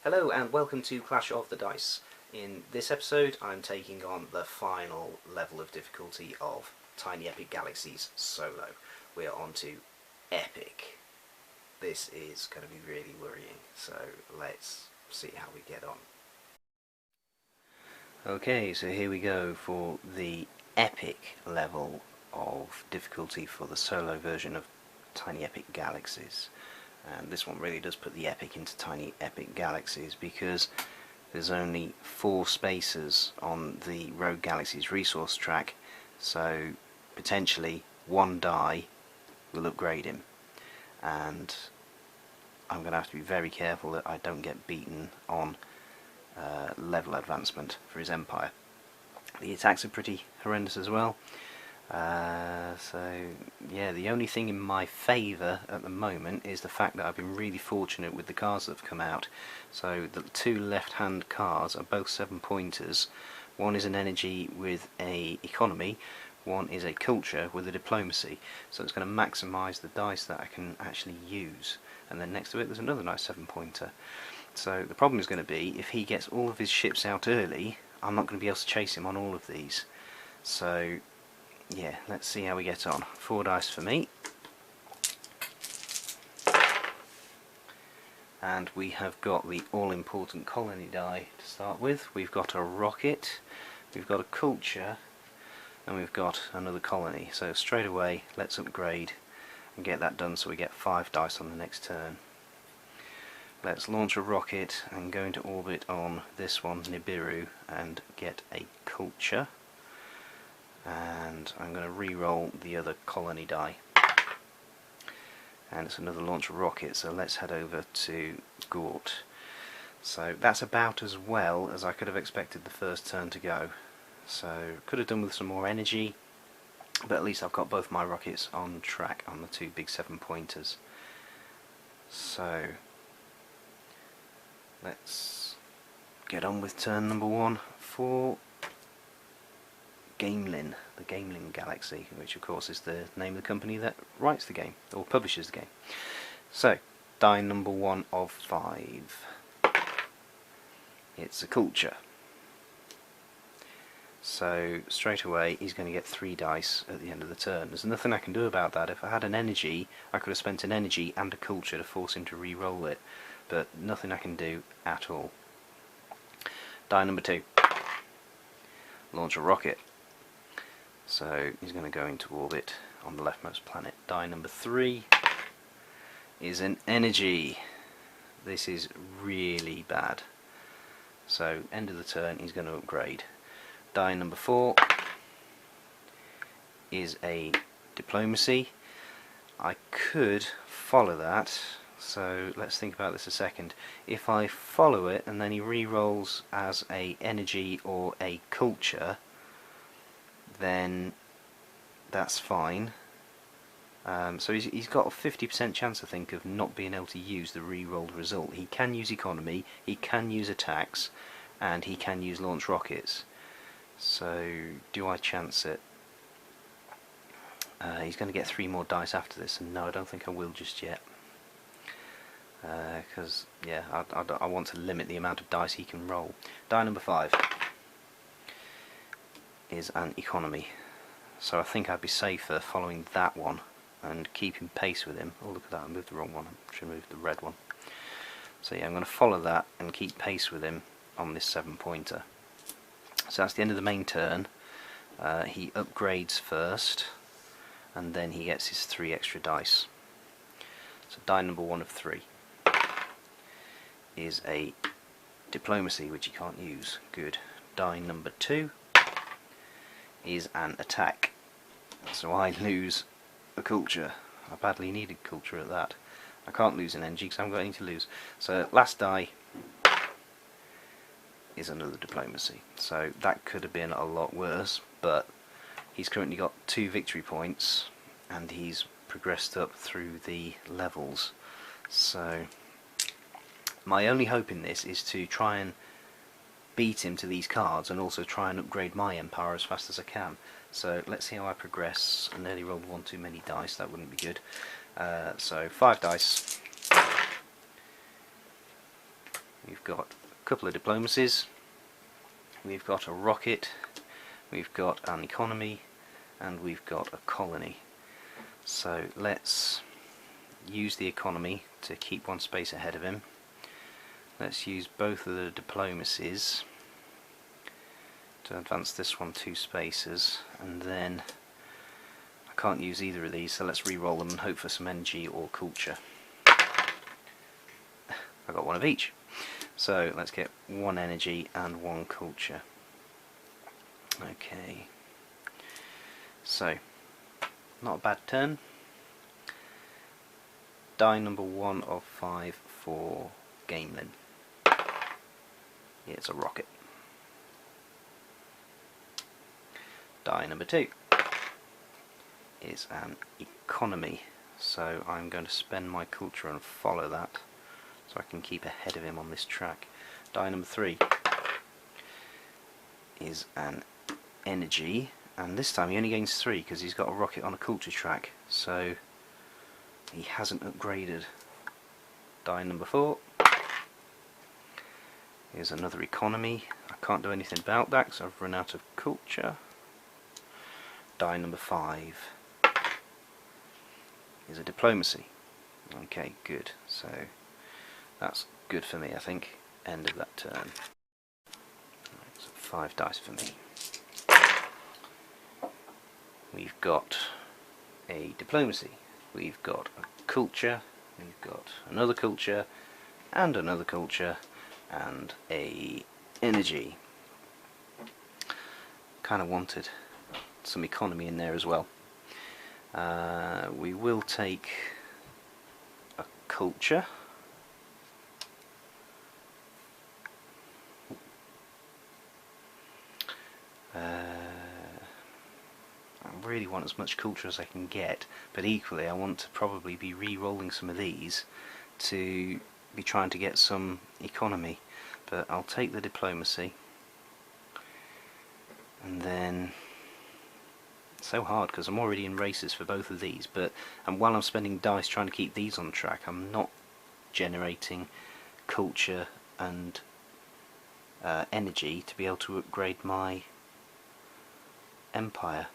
Hello and welcome to Clash of the Dice. In this episode I'm taking on the final level of difficulty of Tiny Epic Galaxies Solo. We are on to Epic. This is going to be really worrying, so let's see how we get on. Okay, so here we go for the Epic level of difficulty for the solo version of Tiny Epic Galaxies. And this one really does put the epic into Tiny Epic Galaxies because there's only 4 spaces on the Rogue Galaxies resource track, so potentially 1 die will upgrade him, and I'm going to have to be very careful that I don't get beaten on level advancement for his Empire. The attacks are pretty horrendous as well. So yeah, the only thing in my favour at the moment is the fact that I've been really fortunate with the cards that have come out. So the 2 left hand cards are both 7-pointers. One is an energy with a economy, one is a culture with a diplomacy. So it's going to maximise the dice that I can actually use. And then next to it there's another nice 7-pointer. So the problem is going to be, if he gets all of his ships out early, I'm not going to be able to chase him on all of these. So yeah, let's see how we get on. 4 dice for me. And we have got the all-important colony die to start with. We've got a rocket, we've got a culture, and we've got another colony. So straight away, let's upgrade and get that done so we get 5 dice on the next turn. Let's launch a rocket and go into orbit on this one, Nibiru, and get a culture. And I'm going to re-roll the other colony die, and it's another launch rocket, so let's head over to Gort. So that's about as well as I could have expected the first turn to go, so could have done with some more energy, but at least I've got both my rockets on track on the 2 big 7-pointers. So let's get on with turn number 1 for Gamelin, the Gamelin Galaxy, which of course is the name of the company that writes the game, or publishes the game. So, die number 1 of 5. It's a culture. So, straight away he's going to get 3 dice at the end of the turn. There's nothing I can do about that. If I had an energy, I could have spent an energy and a culture to force him to re-roll it, but nothing I can do at all. Die number 2. Launch a rocket. So he's going to go into orbit on the leftmost planet. Die number 3 is an energy. This is really bad. So end of the turn he's going to upgrade. Die number 4 is a diplomacy. I could follow that, so let's think about this a second. If I follow it and then he re-rolls as a energy or a culture, then that's fine. So he's got a 50% chance, I think, of not being able to use the re-rolled result. He can use economy, he can use attacks, and he can use launch rockets. So do I chance it? He's going to get 3 more dice after this, and no, I don't think I will just yet. Because yeah, I want to limit the amount of dice he can roll. Die number 5 is an economy, so I think I'd be safer following that one and keeping pace with him. Oh, look at that, I moved the wrong one. I should have moved the red one. So yeah, I'm going to follow that and keep pace with him on this 7-pointer. So that's the end of the main turn. He upgrades first, and then he gets his 3 extra dice. So die number 1 of 3 is a diplomacy, which he can't use. Good. Die number 2 is an attack. So I lose a culture. I badly needed culture at that. I can't lose an energy because I haven't got anything to lose. So last die is another diplomacy. So that could have been a lot worse, but he's currently got 2 victory points and he's progressed up through the levels. So my only hope in this is to try and beat him to these cards and also try and upgrade my empire as fast as I can. So let's see how I progress. I nearly rolled one too many dice, that wouldn't be good. So 5 dice. We've got a couple of diplomacies, we've got a rocket, we've got an economy, and we've got a colony. So let's use the economy to keep one space ahead of him. Let's use both of the diplomacies to advance this one 2 spaces, and then I can't use either of these, so let's re-roll them and hope for some energy or culture. I got one of each. So let's get 1 energy and 1 culture. Okay. So, not a bad turn. Die number 1 of 5 for Gamelin. Yeah, it's a rocket. Die number 2 is an economy. So I'm going to spend my culture and follow that, so I can keep ahead of him on this track. Die number 3 is an energy, and this time he only gains 3 because he's got a rocket on a culture track, so he hasn't upgraded. Die number 4 is another economy. I can't do anything about that because I've run out of culture. Die number 5 is a diplomacy. Okay, good. So that's good for me, I think. End of that turn. So 5 dice for me. We've got a diplomacy, we've got a culture, we've got another culture, and another culture, and a energy. Kind of wanted some economy in there as well. We will take a culture. I really want as much culture as I can get, but equally I want to probably be re-rolling some of these to be trying to get some economy. But I'll take the diplomacy, and then it's so hard because I'm already in races for both of these, and while I'm spending dice trying to keep these on track, I'm not generating culture and energy to be able to upgrade my empire.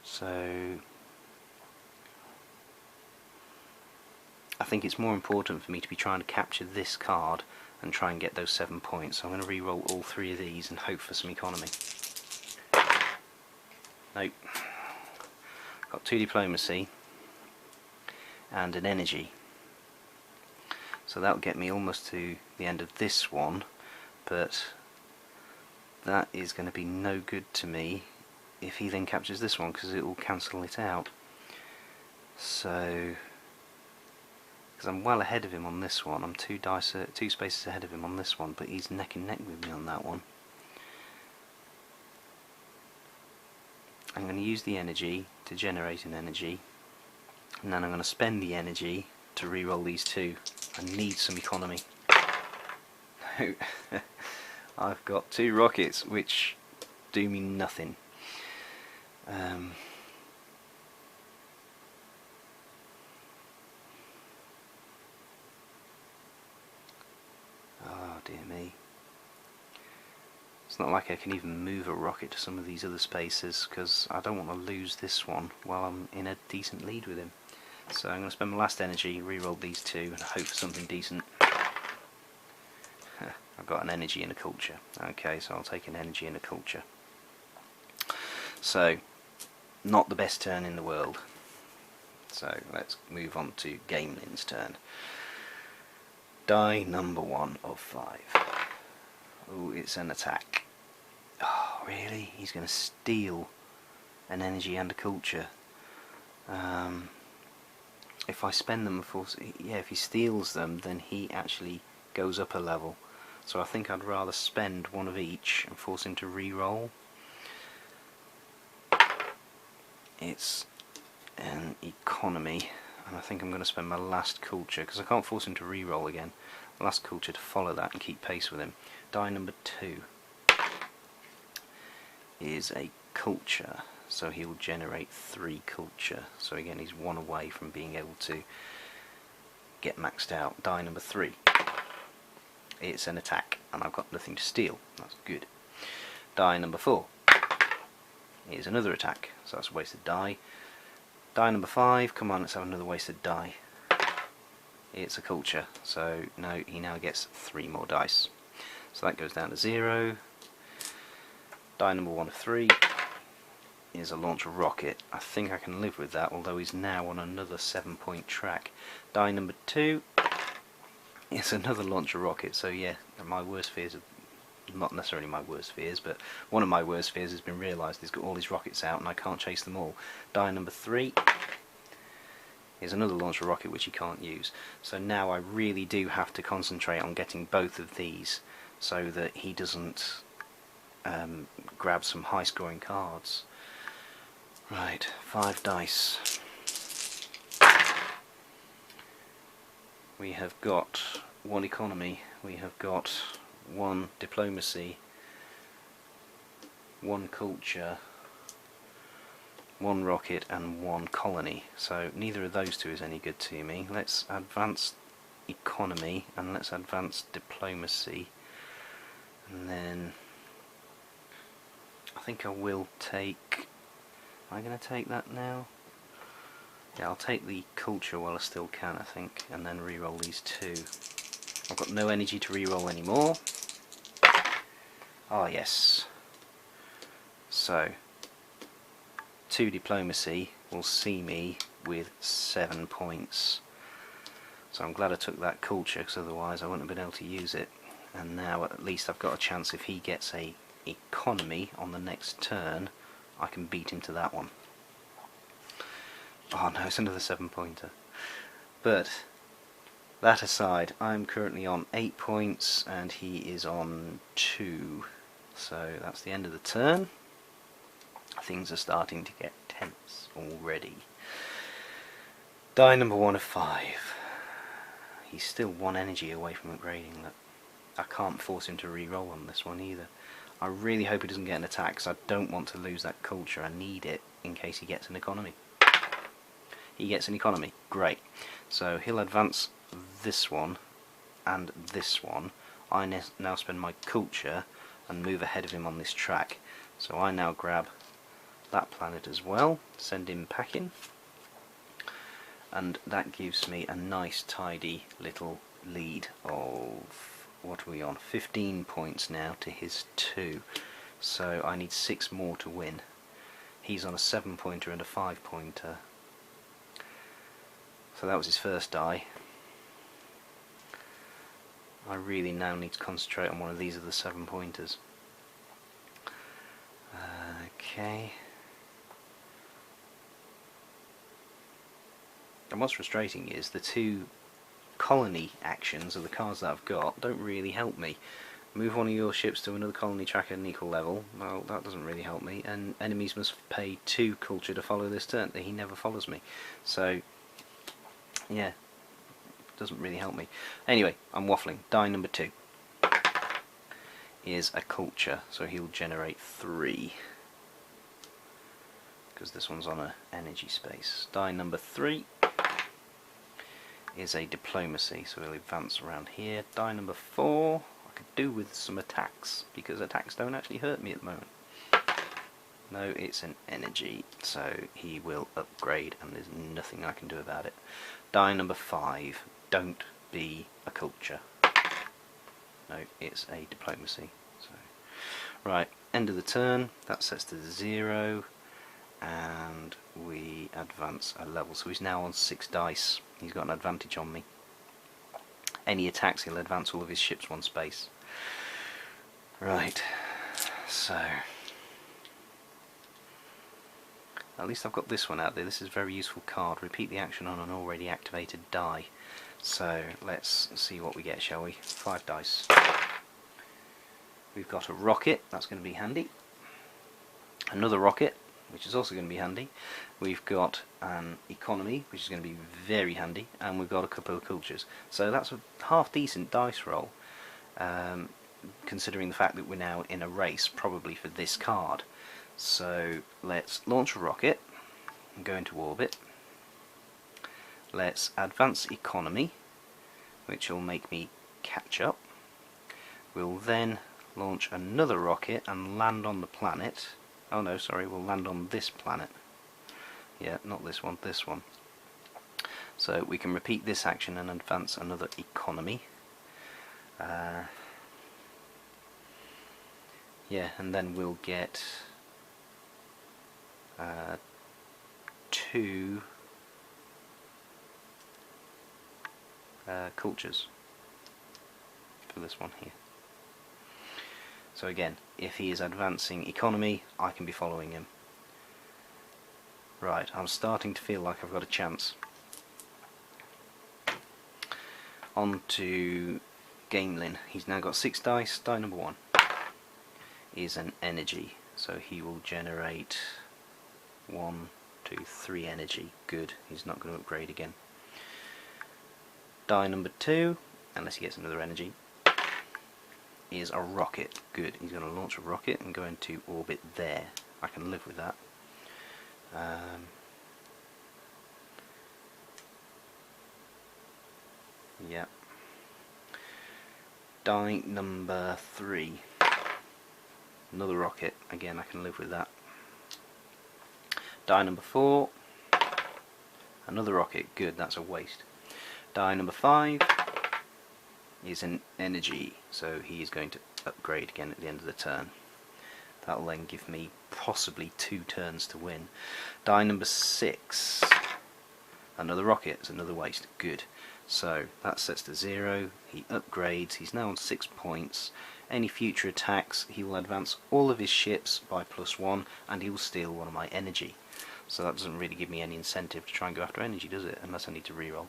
So I think it's more important for me to be trying to capture this card and try and get those 7 points. So I'm going to re-roll all 3 of these and hope for some economy. Nope. Got 2 diplomacy and an energy. So that'll get me almost to the end of this one, but that is going to be no good to me if he then captures this one, because it will cancel it out. So, because I'm well ahead of him on this one, I'm 2 spaces ahead of him on this one, but he's neck and neck with me on that one. I'm going to use the energy to generate an energy, and then I'm going to spend the energy to re-roll these 2. I need some economy. I've got 2 rockets which do me nothing. Oh dear me. It's not like I can even move a rocket to some of these other spaces, because I don't want to lose this one while I'm in a decent lead with him. So I'm going to spend my last energy, re-roll these 2, and hope for something decent. I've got an energy and a culture. Okay, so I'll take an energy and a culture. So, not the best turn in the world. So let's move on to Gamelin's turn. Die number 1 of 5. Oh, it's an attack. Oh, really? He's going to steal an energy and a culture. If I spend them, if he steals them, then he actually goes up a level. So I think I'd rather spend 1 of each and force him to re-roll. It's an economy. and I think I'm going to spend my last culture, because I can't force him to re-roll again, last culture to follow that and keep pace with him. Die number 2 is a culture, so he will generate 3 culture, so again he's 1 away from being able to get maxed out. Die number 3, it's an attack, and I've got nothing to steal, that's good. Die number 4 is another attack, so that's a wasted die. Die number 5, come on, let's have another wasted die. It's a culture, so no, he now gets 3 more dice. So that goes down to 0. Die number 1 of 3 is a launch rocket. I think I can live with that, although he's now on another 7-point track. Die number 2 is another launch rocket, so yeah, my worst fears, not necessarily my worst fears, but one of my worst fears has been realised. He's got all his rockets out and I can't chase them all. Die number 3 is another launcher rocket which he can't use. So now I really do have to concentrate on getting both of these so that he doesn't grab some high scoring cards. Right, 5 dice. We have got 1 economy, we have got 1 diplomacy, 1 culture, 1 rocket and 1 colony, so neither of those two is any good to me. Let's advance economy and let's advance diplomacy, and then I think I will take, am I going to take that now? Yeah, I'll take the culture while I still can, I think, and then re-roll these 2. I've got no energy to re-roll anymore. Ah yes, so 2 diplomacy will see me with 7 points. So I'm glad I took that culture, because otherwise I wouldn't have been able to use it. And now at least I've got a chance, if he gets a economy on the next turn, I can beat him to that one. Oh no, it's another 7-pointer. But that aside, I'm currently on 8 points and he is on 2. So that's the end of the turn. Things are starting to get tense already. Die number 1 of 5. He's still 1 energy away from upgrading. That I can't force him to re-roll on this one either. I really hope he doesn't get an attack, because I don't want to lose that culture. I need it in case he gets an economy. He gets an economy, great. So he'll advance this one and this one. I now spend my culture and move ahead of him on this track. So I now grab that planet as well, send him packing, and that gives me a nice tidy little lead of, what are we on, 15 points now to his 2. So I need 6 more to win. He's on a 7-pointer and a 5-pointer. So that was his first die. I really now need to concentrate on one of these of the 7-pointers. Okay. And what's frustrating is the 2 colony actions of the cards that I've got don't really help me. Move one of your ships to another colony track at an equal level. Well, that doesn't really help me. And enemies must pay 2 culture to follow this turn. He never follows me. So, yeah, doesn't really help me. Anyway, I'm waffling. Die number 2 is a culture, so he'll generate 3. Because this one's on a energy space. Die number 3 is a diplomacy, so we'll advance around here. Die number 4, I could do with some attacks, because attacks don't actually hurt me at the moment. No, it's an energy, so he will upgrade and there's nothing I can do about it. Die number 5, don't be a culture. No, it's a diplomacy. So, right, end of the turn, that sets to 0. And we advance a level, so he's now on 6 dice. He's got an advantage on me. Any attacks, he'll advance all of his ships 1 space. Right, so at least I've got this one out there. This is a very useful card. Repeat the action on an already activated die. So let's see what we get, shall we? 5 dice. We've got a rocket, that's going to be handy. Another rocket, which is also going to be handy. We've got an economy, which is going to be very handy, and we've got a couple of cultures. So that's a half decent dice roll, considering the fact that we're now in a race, probably for this card. So let's launch a rocket and go into orbit. Let's advance economy, which will make me catch up. We'll then launch another rocket and land on the planet. Oh no, sorry, we'll land on this planet. Yeah, not this one, this one. So we can repeat this action and advance another economy. Yeah, and then we'll get 2 cultures for this one here. So again, if he is advancing economy, I can be following him. Right, I'm starting to feel like I've got a chance. On to Gamelin. He's now got 6 dice. Die number 1 is an energy, so he will generate 1, 2, 3 energy. Good, he's not going to upgrade again. Die number 2, unless he gets another energy, is a rocket. Good, he's going to launch a rocket and go into orbit there. I can live with that. Yep. Die number 3, another rocket. Again, I can live with that. Die number 4, another rocket. Good, that's a waste. Die number 5 is an energy, so he is going to upgrade again at the end of the turn. That will then give me possibly 2 turns to win. Die number 6, another rocket. It's another waste. Good. So that sets to 0. He upgrades. He's now on 6 points. Any future attacks, he will advance all of his ships by +1, and he will steal 1 of my energy. So that doesn't really give me any incentive to try and go after energy, does it? Unless I need to reroll.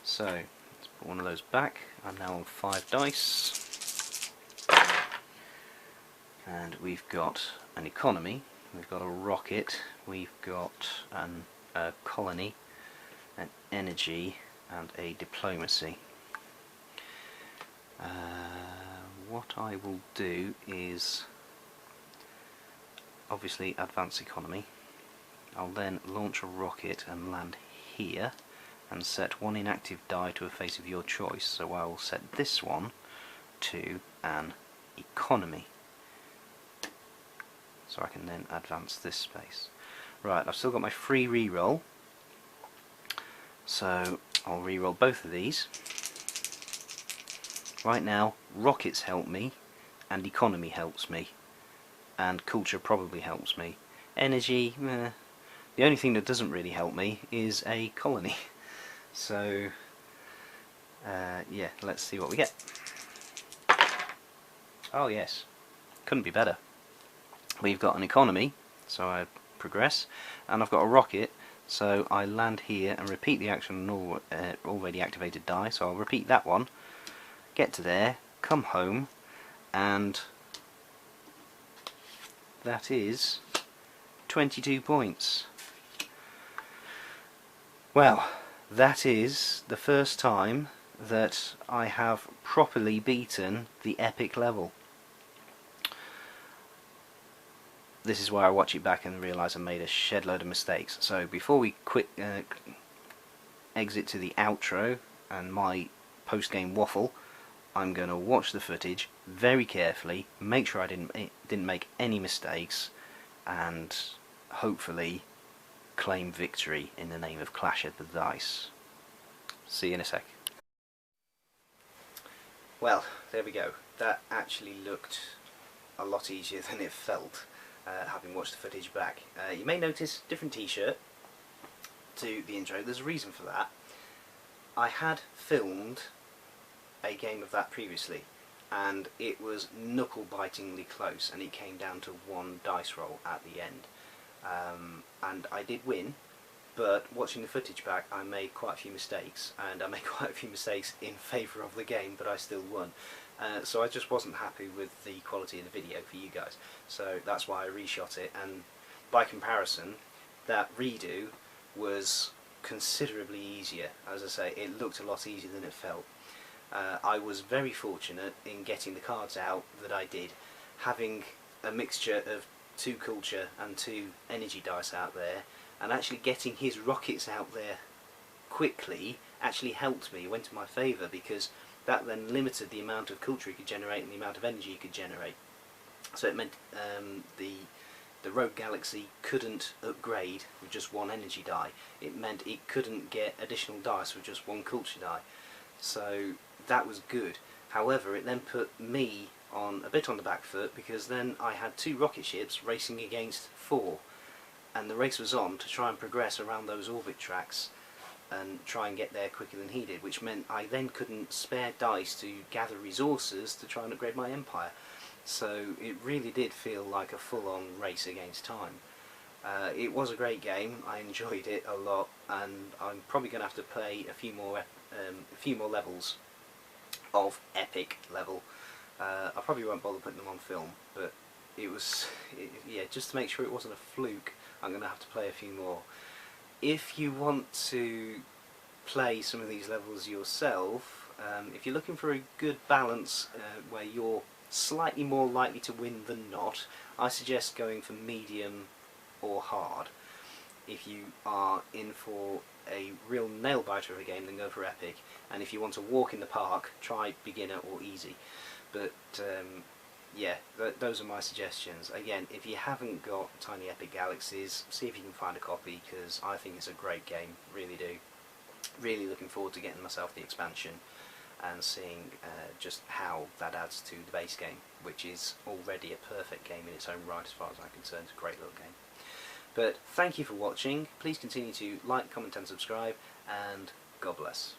So let's put one of those back. I'm now on 5 dice. And we've got an economy, we've got a rocket, we've got a colony, an energy, and a diplomacy. What I will do is obviously advance economy. I'll then launch a rocket and land here and set 1 inactive die to a face of your choice. So I will set this one to an economy, so I can then advance this space. Right, I've still got my free reroll, so I'll reroll both of these. Right now, rockets help me, and economy helps me, and culture probably helps me. Energy, meh. The only thing that doesn't really help me is a colony. So, yeah, let's see what we get. Oh yes, couldn't be better. We've got an economy, so I progress, and I've got a rocket, so I land here and repeat the action on already activated die. So I'll repeat that one, get to there, come home, and that is 22 points. Well, that is the first time that I have properly beaten the epic level. This is where I watch it back and realise I made a shed load of mistakes. So before we exit to the outro and my post-game waffle, I'm going to watch the footage very carefully, make sure I didn't make any mistakes, and hopefully claim victory in the name of Clash of the Dice. See you in a sec. Well, there we go. That actually looked a lot easier than it felt, having watched the footage back. You may notice different t-shirt to the intro. There's a reason for that. I had filmed a game of that previously, and it was knuckle-bitingly close, and it came down to 1 dice roll at the end. And I did win, but watching the footage back I made quite a few mistakes, and I made quite a few mistakes in favour of the game, but I still won. So I just wasn't happy with the quality of the video for you guys, so that's why I reshot it, and by comparison, that redo was considerably easier. As I say, it looked a lot easier than it felt. I was very fortunate in getting the cards out that I did. Having a mixture of 2 culture and 2 energy dice out there, and actually getting his rockets out there quickly actually helped me, went in my favour, because that then limited the amount of culture he could generate and the amount of energy he could generate. So it meant the Rogue Galaxy couldn't upgrade with just 1 energy die. It meant it couldn't get additional dice with just 1 culture die. So that was good. However, it then put me on a bit on the back foot, because then I had 2 rocket ships racing against 4, and the race was on to try and progress around those orbit tracks and try and get there quicker than he did, which meant I then couldn't spare dice to gather resources to try and upgrade my empire. So it really did feel like a full-on race against time. It was a great game. I enjoyed it a lot, and I'm probably going to have to play a few more levels of epic level. I probably won't bother putting them on film, but yeah, just to make sure it wasn't a fluke, I'm going to have to play a few more. If you want to play some of these levels yourself, if you're looking for a good balance where you're slightly more likely to win than not, I suggest going for medium or hard. If you are in for a real nail-biter of a game, then go for epic, and if you want to walk in the park, try beginner or easy. But yeah, those are my suggestions. Again, if you haven't got Tiny Epic Galaxies, see if you can find a copy, because I think it's a great game, really do. Really looking forward to getting myself the expansion and seeing just how that adds to the base game, which is already a perfect game in its own right as far as I'm concerned. It's a great little game. But thank you for watching. Please continue to like, comment and subscribe, and God bless.